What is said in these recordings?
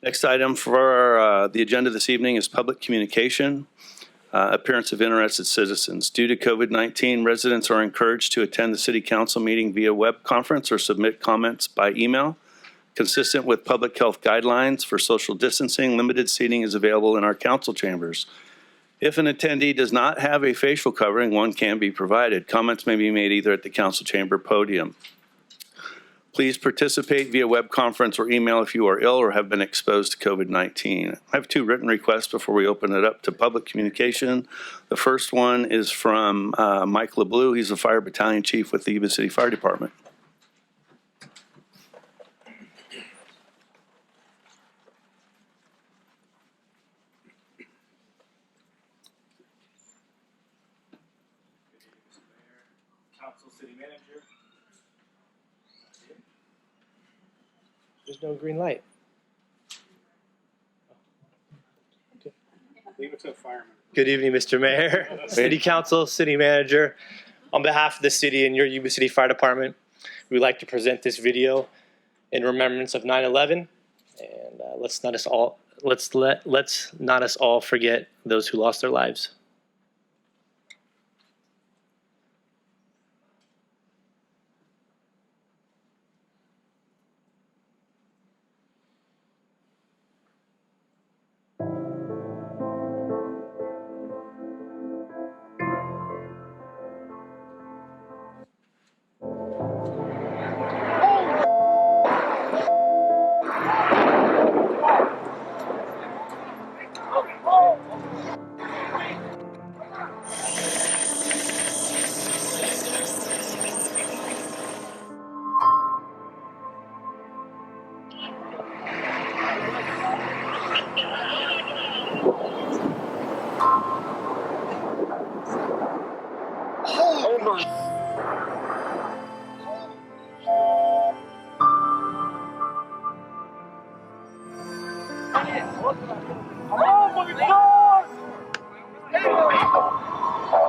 Next item for the agenda this evening is public communication, appearance of interested citizens. Due to COVID-19, residents are encouraged to attend the city council meeting via web conference or submit comments by email. Consistent with public health guidelines for social distancing, limited seating is available in our council chambers. If an attendee does not have a facial covering, one can be provided. Comments may be made either at the council chamber podium. Please participate via web conference or email if you are ill or have been exposed to COVID-19. I have 2 written requests before we open it up to public communication. The first one is from Mike LeBlue. He's a fire battalion chief with the Yuba City Fire Department. Council, city manager. There's no green light. Okay. Leave it to a fireman. Good evening, Mr. Mayor, City Council, City Manager. On behalf of the city and your Yuba City Fire Department, we'd like to present this video in remembrance of 9/11, and let's not us all forget those who lost their lives.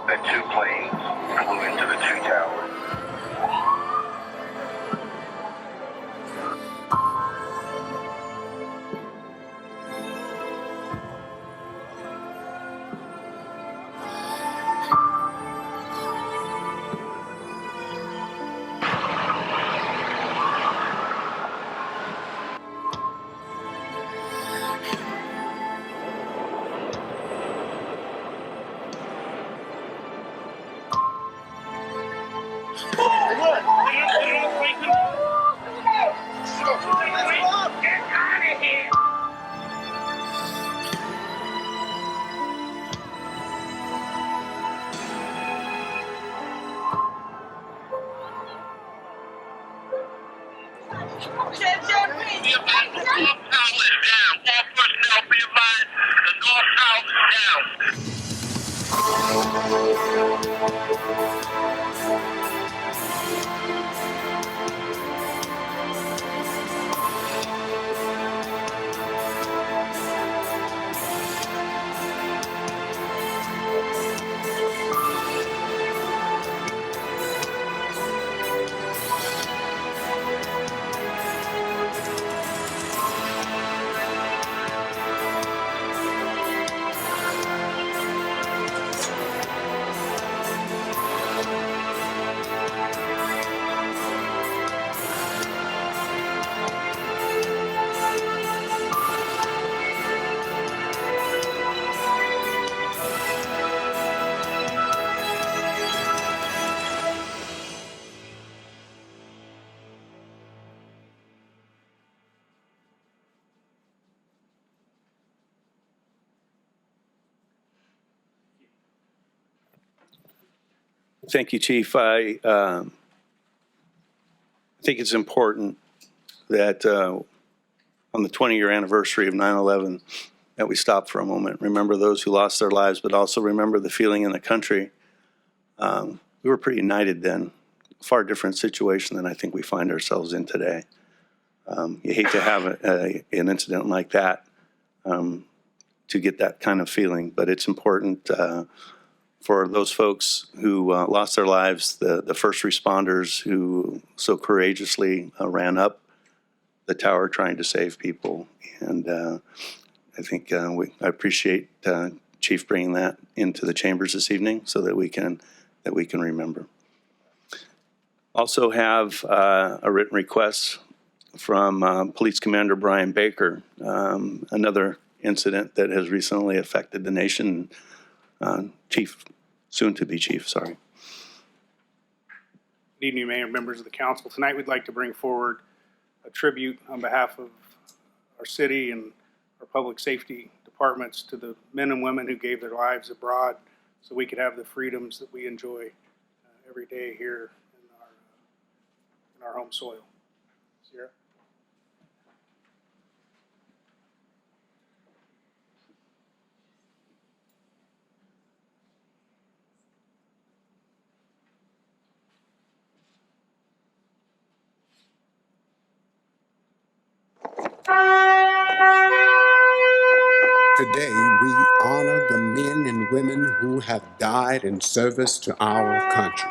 The 2 planes flew into the 2 towers. Thank you, Chief. I think it's important that on the 20-year anniversary of 9/11 that we stop for a moment, remember those who lost their lives, but also remember the feeling in the country. We were pretty united then, far different situation than I think we find ourselves in today. You hate to have an incident like that to get that kind of feeling, but it's important for those folks who lost their lives, the first responders who so courageously ran up the tower trying to save people. And I think I appreciate Chief bringing that into the chambers this evening so that we can remember. Also have a written request from Police Commander Brian Baker, another incident that has recently affected the nation. Chief, soon to be chief, sorry. Good evening, Mayor, members of the council. Tonight we'd like to bring forward a tribute on behalf of our city and our public safety departments to the men and women who gave their lives abroad so we could have the freedoms that we enjoy every day here in our home soil. Sierra? Today, we honor the men and women who have died in service to our country.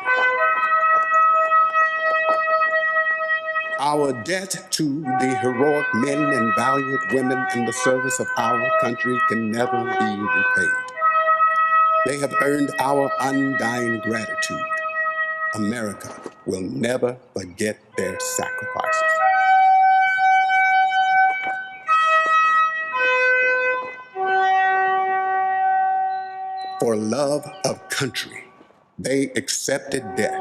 Our debt to the heroic men and valiant women in the service of our country can never be repaid. They have earned our undying gratitude. America will never forget their sacrifices. For love of country, they accepted death.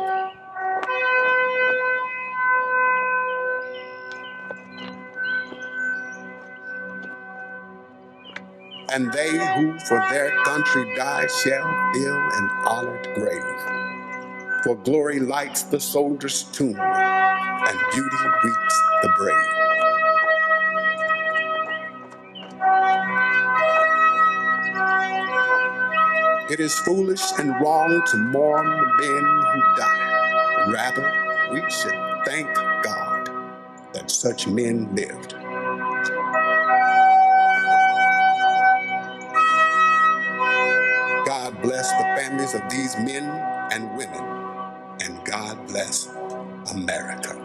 And they who for their country die shall fill an honored grave. For glory lights the soldier's tomb, and beauty greets the brave. It is foolish and wrong to mourn the men who die. Rather, we should thank God that such men lived. God bless the families of these men and women, and God bless America.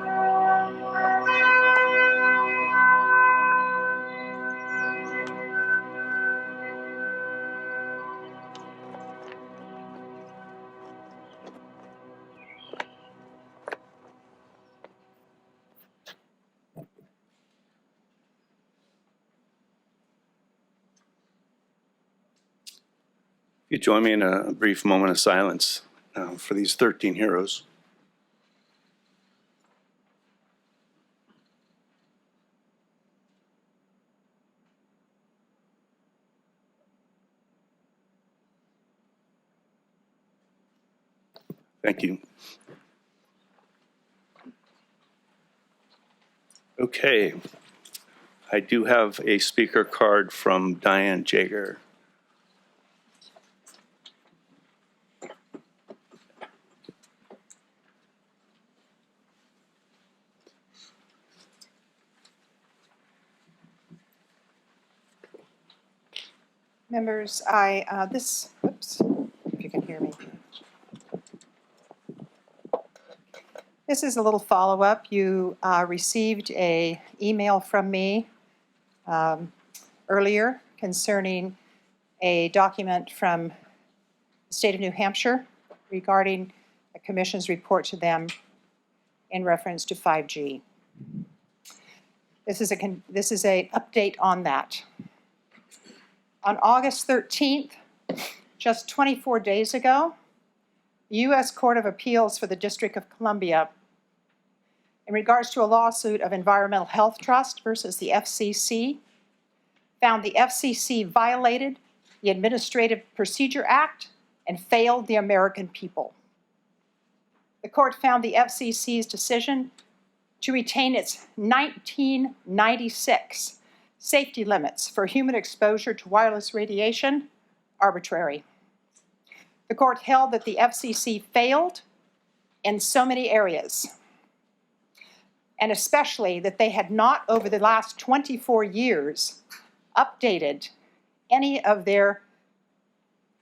If you join me in a brief moment of silence for these 13 heroes. Thank you. Okay, I do have a speaker card from Diane Jager. Members, oops, if you can hear me. This is a little follow-up. You received an email from me earlier concerning a document from the state of New Hampshire regarding the Commission's report to them in reference to 5G. This is an update on that. On August 13th, just 24 days ago, the U.S. Court of Appeals for the District of Columbia, in regards to a lawsuit of Environmental Health Trust versus the FCC, found the FCC violated the Administrative Procedure Act and failed the American people. The court found the FCC's decision to retain its 1996 safety limits for human exposure to wireless radiation arbitrary. The court held that the FCC failed in so many areas, and especially that they had not, over the last 24 years, updated any of their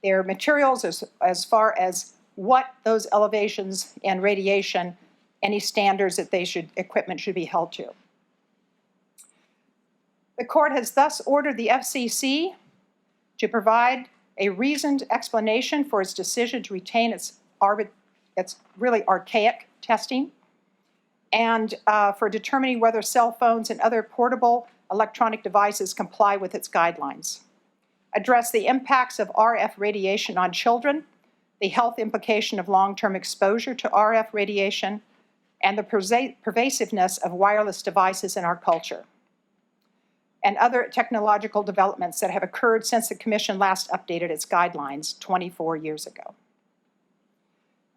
materials as far as what those elevations and radiation, any standards that equipment should be held to. The court has thus ordered the FCC to provide a reasoned explanation for its decision to retain its really archaic testing, and for determining whether cell phones and other portable electronic devices comply with its guidelines. Address the impacts of RF radiation on children, the health implication of long-term exposure to RF radiation, and the pervasiveness of wireless devices in our culture, and other technological developments that have occurred since the Commission last updated its guidelines 24 years ago.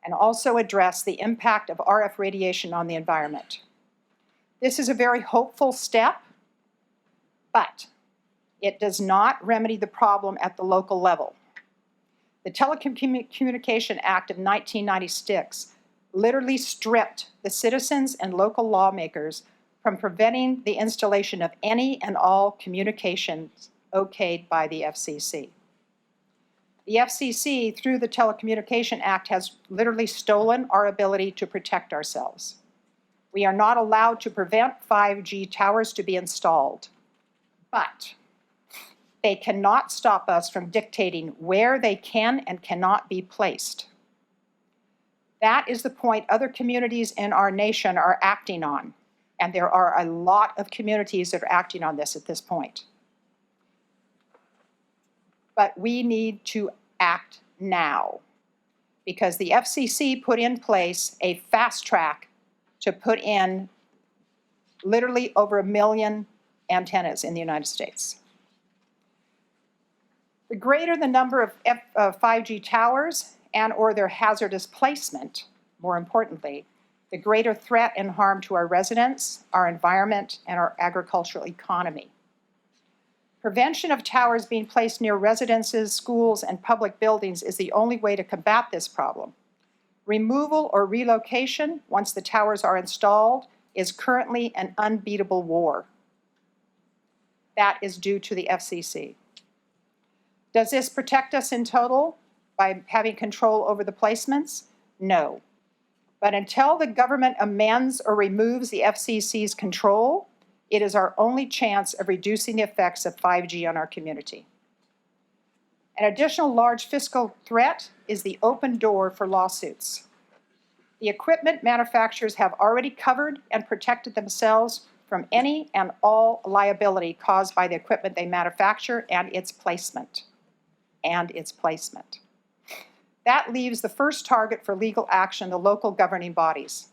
And also address the impact of RF radiation on the environment. This is a very hopeful step, but it does not remedy the problem at the local level. The Telecommunication Act of 1996 literally stripped the citizens and local lawmakers from preventing the installation of any and all communications okayed by the FCC. The FCC, through the Telecommunication Act, has literally stolen our ability to protect ourselves. We are not allowed to prevent 5G towers to be installed, but they cannot stop us from dictating where they can and cannot be placed. That is the point other communities in our nation are acting on, and there are a lot of communities that are acting on this at this point. But we need to act now, because the FCC put in place a fast track to put in literally over 1 million antennas in the United States. The greater the number of 5G towers and or their hazardous placement, more importantly, the greater threat and harm to our residents, our environment, and our agricultural economy. Prevention of towers being placed near residences, schools, and public buildings is the only way to combat this problem. Removal or relocation, once the towers are installed, is currently an unbeatable war. That is due to the FCC. Does this protect us in total by having control over the placements? No. But until the government amends or removes the FCC's control, it is our only chance of reducing the effects of 5G on our community. An additional large fiscal threat is the open door for lawsuits. The equipment manufacturers have already covered and protected themselves from any and all liability caused by the equipment they manufacture and its placement. That leaves the first target for legal action the local governing bodies.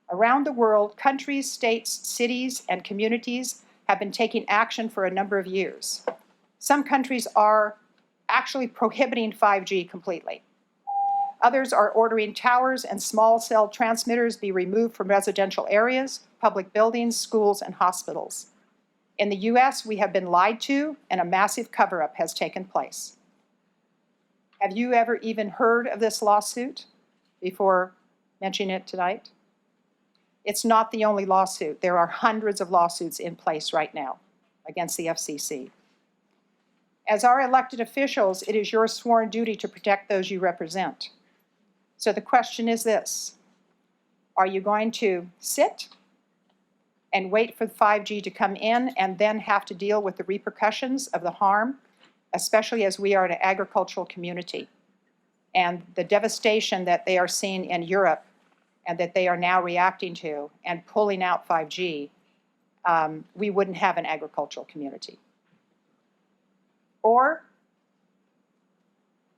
Around the world, countries, states, cities, and communities have been taking action for a number of years. Some countries are actually prohibiting 5G completely. Others are ordering towers and small cell transmitters be removed from residential areas, public buildings, schools, and hospitals. In the US, we have been lied to, and a massive cover-up has taken place. Have you ever even heard of this lawsuit before mentioning it tonight? It's not the only lawsuit. There are hundreds of lawsuits in place right now against the FCC. As our elected officials, it is your sworn duty to protect those you represent. So the question is this: are you going to sit and wait for 5G to come in and then have to deal with the repercussions of the harm, especially as we are an agricultural community, and the devastation that they are seeing in Europe and that they are now reacting to and pulling out 5G, we wouldn't have an agricultural community. Or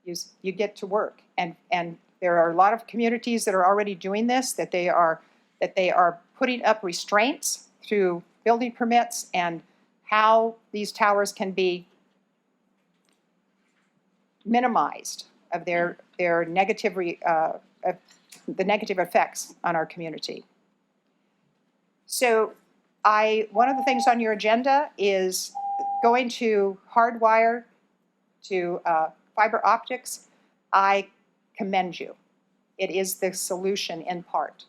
you get to work, and there are a lot of communities that are already doing this, that they are putting up restraints through building permits and how these towers can be minimized of their negative the negative effects on our community. So one of the things on your agenda is going to hardwire to fiber optics. I commend you. It is the solution in part.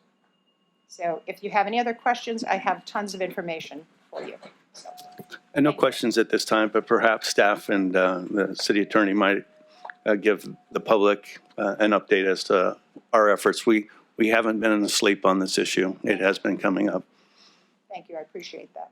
So if you have any other questions, I have tons of information for you. So, And no questions at this time, but perhaps staff and the city attorney might give the public an update as to our efforts. We haven't been asleep on this issue. It has been coming up. thank you, I appreciate that.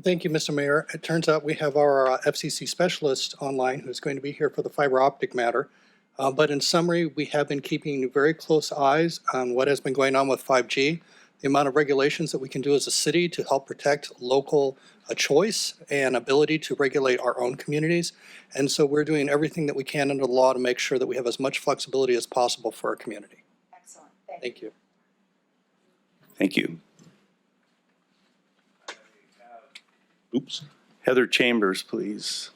Thank you, Mr. Mayor. It turns out we have our FCC specialist online who's going to be here for the fiber optic matter. But in summary, we have been keeping very close eyes on what has been going on with 5G, the amount of regulations that we can do as a city to help protect local choice and ability to regulate our own communities. And so we're doing everything that we can under the law to make sure that we have as much flexibility as possible for our community. Excellent. Thank you. Thank you. Thank you. Oops. Heather Chambers, please.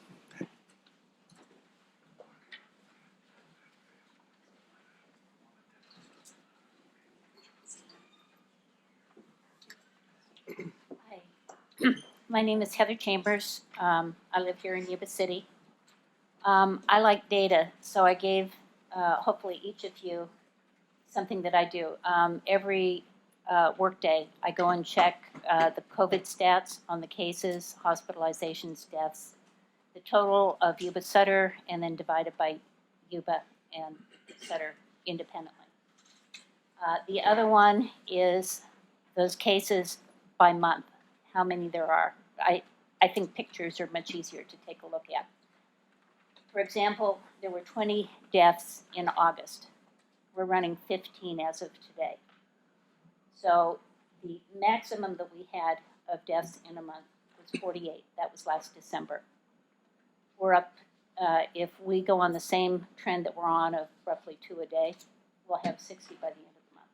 Hi, my name is Heather Chambers. I live here in Yuba City. I like data, so I gave hopefully each of you something that I do. Every workday, I go and check the COVID stats on the cases, hospitalizations, deaths, the total of Yuba Sutter, and then divided by Yuba and Sutter independently. The other one is those cases by month, how many there are. I think pictures are much easier to take a look at. For example, there were 20 deaths in August. We're running 15 as of today. So the maximum that we had of deaths in a month was 48. That was last December. We're up, if we go on the same trend that we're on of roughly 2 a day, we'll have 60 by the end of the month.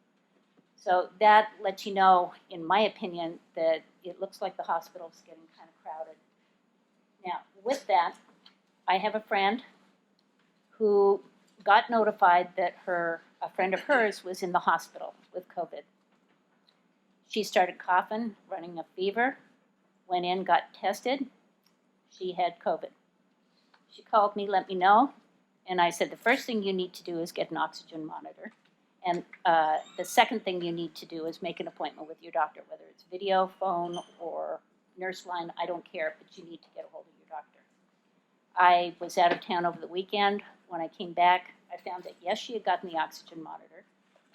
So that lets you know, in my opinion, that it looks like the hospital's getting kind of crowded. Now, with that, I have a friend who got notified that a friend of hers was in the hospital with COVID. She started coughing, running a fever, went in, got tested. She had COVID. She called me, let me know, and I said, the first thing you need to do is get an oxygen monitor. And the second thing you need to do is make an appointment with your doctor, whether it's video, phone, or nurse line, I don't care, but you need to get a hold of your doctor. I was out of town over the weekend. When I came back, I found that yes, she had gotten the oxygen monitor,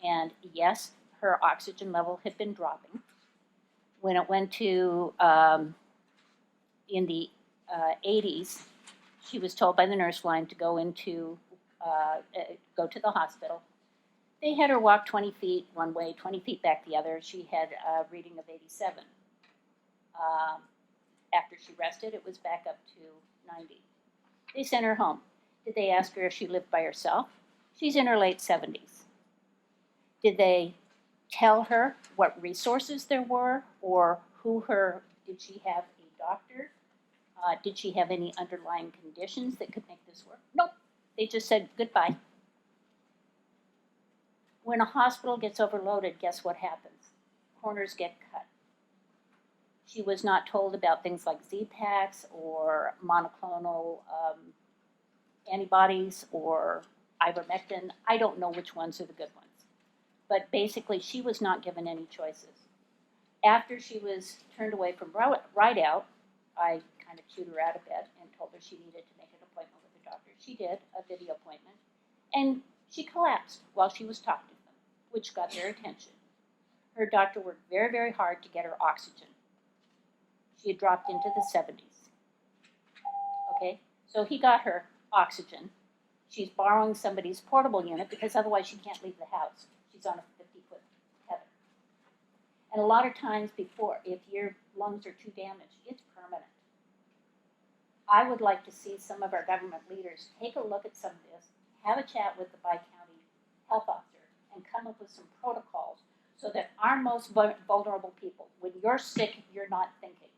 and yes, her oxygen level had been dropping. When it went to in the 80s, she was told by the nurse line to go to the hospital. They had her walk 20 feet one way, 20 feet back the other. She had a reading of 87. After she rested, it was back up to 90. They sent her home. Did they ask her if she lived by herself? She's in her late 70s. Did they tell her what resources there were, or did she have a doctor? Did she have any underlying conditions that could make this work? Nope. They just said goodbye. When a hospital gets overloaded, guess what happens? Corners get cut. She was not told about things like Z-Paks or monoclonal antibodies or ivermectin. I don't know which ones are the good ones. But basically, she was not given any choices. After she was turned away from ride-out, I kind of chewed her out of bed and told her she needed to make an appointment with her doctor. She did, a video appointment. And she collapsed while she was talking to them, which got their attention. Her doctor worked very, very hard to get her oxygen. She had dropped into the 70s. Okay, so he got her oxygen. She's borrowing somebody's portable unit because otherwise she can't leave the house. She's on a 50-foot tether. And a lot of times if your lungs are too damaged, it's permanent. I would like to see some of our government leaders take a look at some of this, have a chat with the Bi-County health officer, and come up with some protocols so that our most vulnerable people, when you're sick, you're not thinking.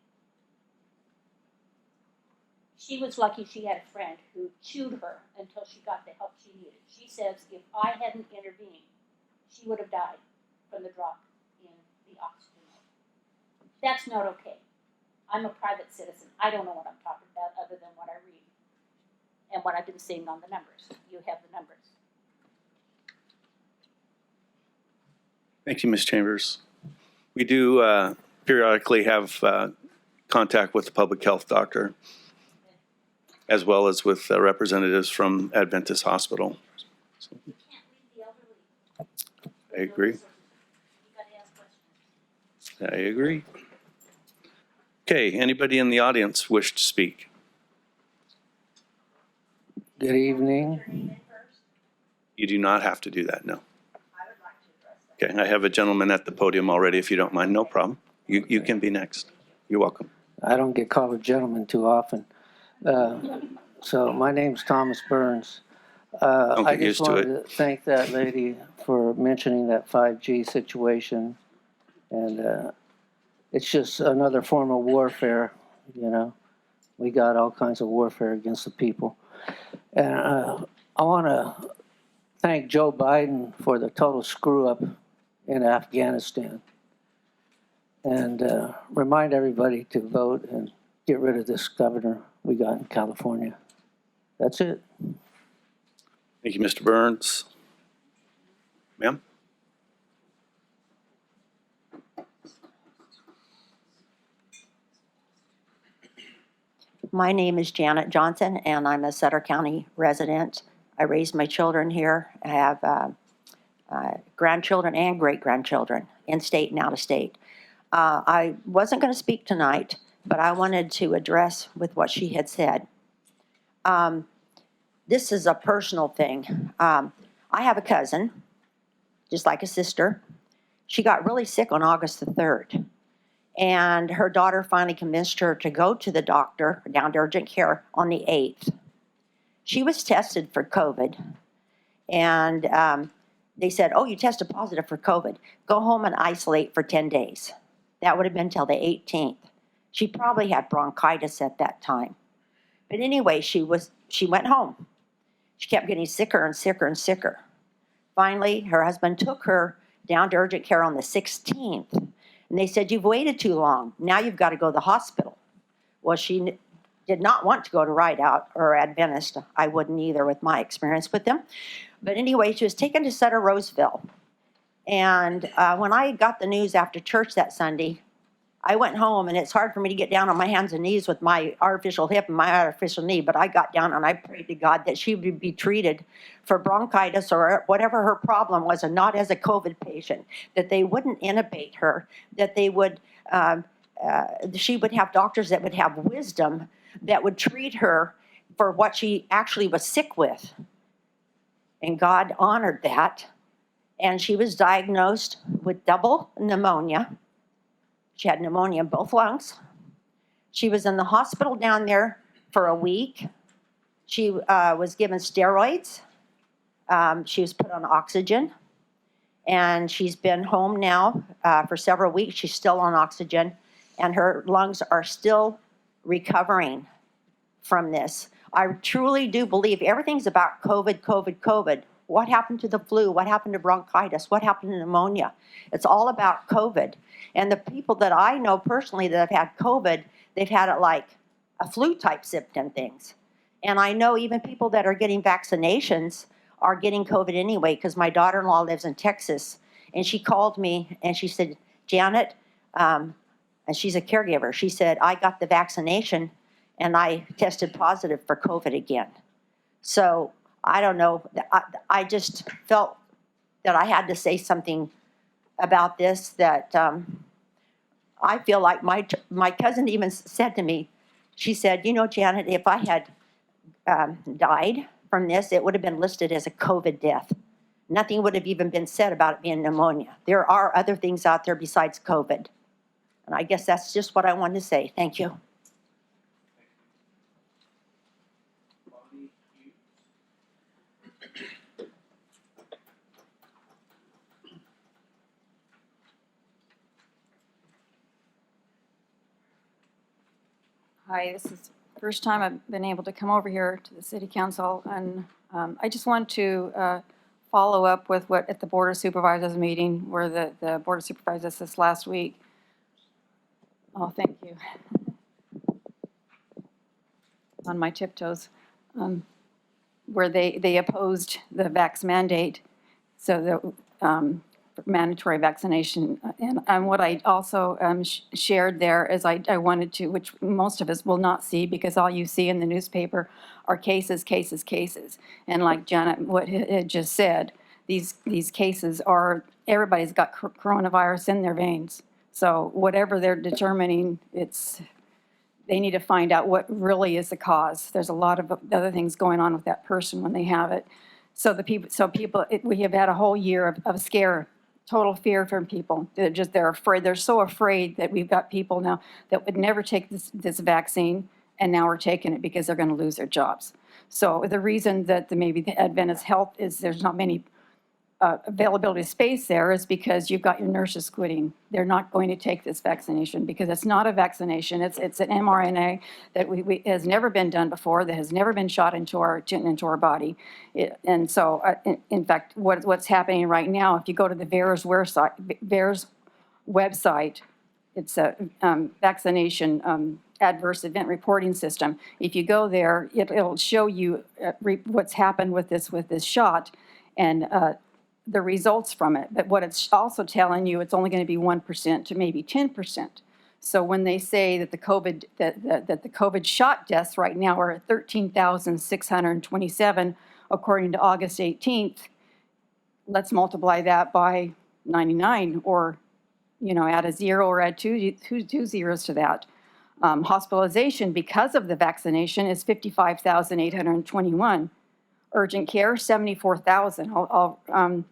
She was lucky she had a friend who chewed her until she got the help she needed. She says if I hadn't intervened, she would have died from the drop in the oxygen level. That's not okay. I'm a private citizen. I don't know what I'm talking about other than what I read and what I've been seeing on the numbers. You have the numbers. Thank you, Ms. Chambers. We do periodically have contact with the public health doctor, as well as with representatives from Adventist Hospital. So, You can't leave the elderly. I agree. You got to ask questions. I agree. Okay, anybody in the audience wish to speak? Good evening. You do not have to do that, no. Okay, I have a gentleman at the podium already, if you don't mind. No problem. You can be next. You're welcome. I don't get called a gentleman too often. So my name's Thomas Burns. Don't I get just used to wanted it. to thank that lady for mentioning that 5G situation. And it's just another form of warfare, you know. We got all kinds of warfare against the people. And I want to thank Joe Biden for the total screw up in Afghanistan. And remind everybody to vote and get rid of this governor we got in California. That's it. Thank you, Mr. Burns. Ma'am? My name is Janet Johnson, and I'm a Sutter County resident. I raised my children here. I have grandchildren and great-grandchildren, in-state and out-of-state. I wasn't going to speak tonight, but I wanted to address with what she had said. This is a personal thing. I have a cousin, just like a sister. She got really sick on August the 3rd. And her daughter finally convinced her to go to the doctor down to urgent care on the 8th. She was tested for COVID. And they said, oh, you tested positive for COVID. Go home and isolate for 10 days. That would have been till the 18th. She probably had bronchitis at that time. But anyway, she went home. She kept getting sicker and sicker and sicker. Finally, her husband took her down to urgent care on the 16th. And they said, you've waited too long. Now you've got to go to the hospital. Well, she did not want to go to Rideout or Adventist. I wouldn't either with my experience with them. But anyway, she was taken to Sutter Roseville. And when I got the news after church that Sunday, I went home, and it's hard for me to get down on my hands and knees with my artificial hip and my artificial knee, but I got down and I prayed to God that she would be treated for bronchitis or whatever her problem was, and not as a COVID patient, that they wouldn't intubate her, that they would, she would have doctors that would have wisdom that would treat her for what she actually was sick with. And God honored that. And she was diagnosed with double pneumonia. She had pneumonia in both lungs. She was in the hospital down there for a week. She was given steroids. She was put on oxygen. And she's been home now for several weeks. She's still on oxygen. And her lungs are still recovering from this. I truly do believe everything's about COVID, COVID, COVID. What happened to the flu? What happened to bronchitis? What happened to pneumonia? It's all about COVID. And the people that I know personally that have had COVID, they've had it like a flu-type symptom things. And I know even people that are getting vaccinations are getting COVID anyway, because my daughter-in-law lives in Texas. And she called me and she said, Janet, and she's a caregiver, she said, I got the vaccination and I tested positive for COVID again. So I don't know. I just felt that I had to say something about this, that I feel like my cousin even said to me, she said, you know, Janet, if I had died from this, it would have been listed as a COVID death. Nothing would have even been said about it being pneumonia. There are other things out there besides COVID. And I guess that's just what I wanted to say. Thank you. Hi, this is the first time I've been able to come over here to the City Council, and I just want to follow up with what at the Board of Supervisors meeting, where the Board of Supervisors this last week. Oh, thank you. On my tiptoes. Where they opposed the vax mandate, so the mandatory vaccination. And what I also shared there is I wanted to, which most of us will not see, because all you see in the newspaper are cases, cases, cases. And like Janet what had just said, these cases are, everybody's got coronavirus in their veins. So whatever they're determining, it's they need to find out what really is the cause. There's a lot of other things going on with that person when they have it. So we have had a whole year of scare, total fear from people. They're afraid. They're so afraid that we've got people now that would never take this vaccine, and now are taking it because they're going to lose their jobs. So the reason that maybe the Adventist Health is there's not many availability of space there is because you've got your nurses quitting. They're not going to take this vaccination because it's not a vaccination. It's an mRNA that has never been done before, that has never been shot into our body. And so, in fact, what's happening right now, if you go to the VAERS website, it's a vaccination adverse event reporting system. If you go there, it'll show you what's happened with this shot and the results from it. But what it's also telling you, it's only going to be 1% to maybe 10%. So when they say that the COVID shot deaths right now are at 13,627, according to August 18th, let's multiply that by 99, or add a zero or add two zeros to that. Hospitalization because of the vaccination is 55,821. Urgent care, 74,000.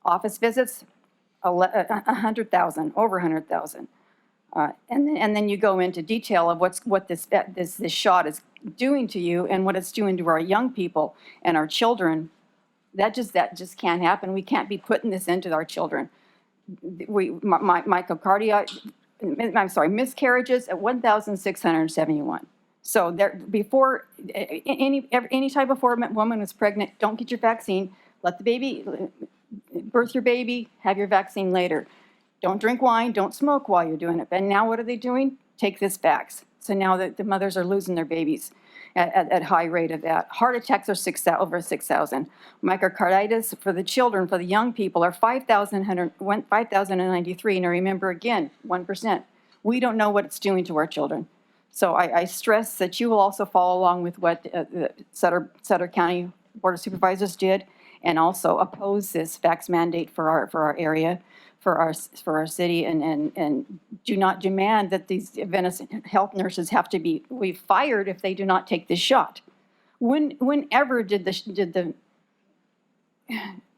Office visits, 100,000, over 100,000. And then you go into detail of what this shot is doing to you and what it's doing to our young people and our children. That just can't happen. We can't be putting this into our children. Miscarriages at 1,671. So before any type of woman was pregnant, don't get your vaccine. Let the baby birth your baby, have your vaccine later. Don't drink wine, don't smoke while you're doing it. And now what are they doing? Take this vax. So now the mothers are losing their babies at high rate of that. Heart attacks are over 6,000. Myocarditis for the children, for the young people, are 5,093. And I remember again, 1%. We don't know what it's doing to our children. So I stress that you will also follow along with what the Sutter County Board of Supervisors did, and also oppose this vax mandate for our area, for our city, and do not demand that these Adventist health nurses have to be fired if they do not take this shot. Whenever did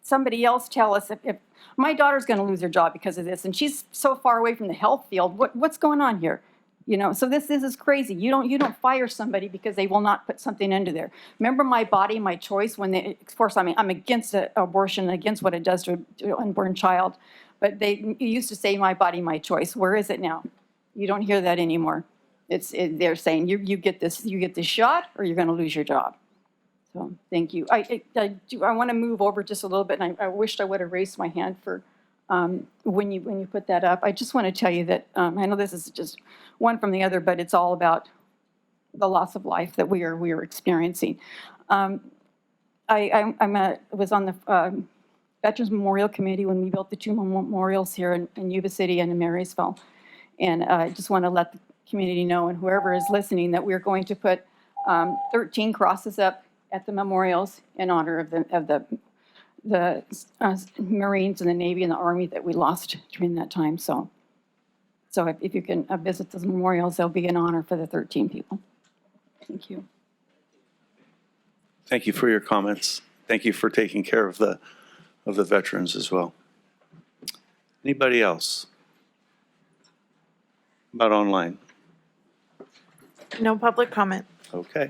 somebody else tell us if my daughter's going to lose her job because of this, and she's so far away from the health field? What's going on here? So this is crazy. You don't fire somebody because they will not put something into there. Remember My Body, My Choice, when of course, I'm against abortion, against what it does to an unborn child, but they used to say My Body, My Choice. Where is it now? You don't hear that anymore. They're saying you get this shot or you're going to lose your job. So thank you. I want to move over just a little bit, and I wished I would have raised my hand for when you put that up. I just want to tell you that I know this is just one from the other, but it's all about the loss of life that we are experiencing. I was on the Veterans Memorial Committee when we built the 2 memorials here in Yuba City and in Marysville, and I just want to let the community know, and whoever is listening, that we're going to put 13 crosses up at the memorials in honor of the Marines and the Navy and the Army that we lost during that time. So if you can visit those memorials, they'll be an honor for the 13 people. Thank you. Thank you for your comments. Thank you for taking care of the veterans as well. Anybody else? About online? No public comment. Okay.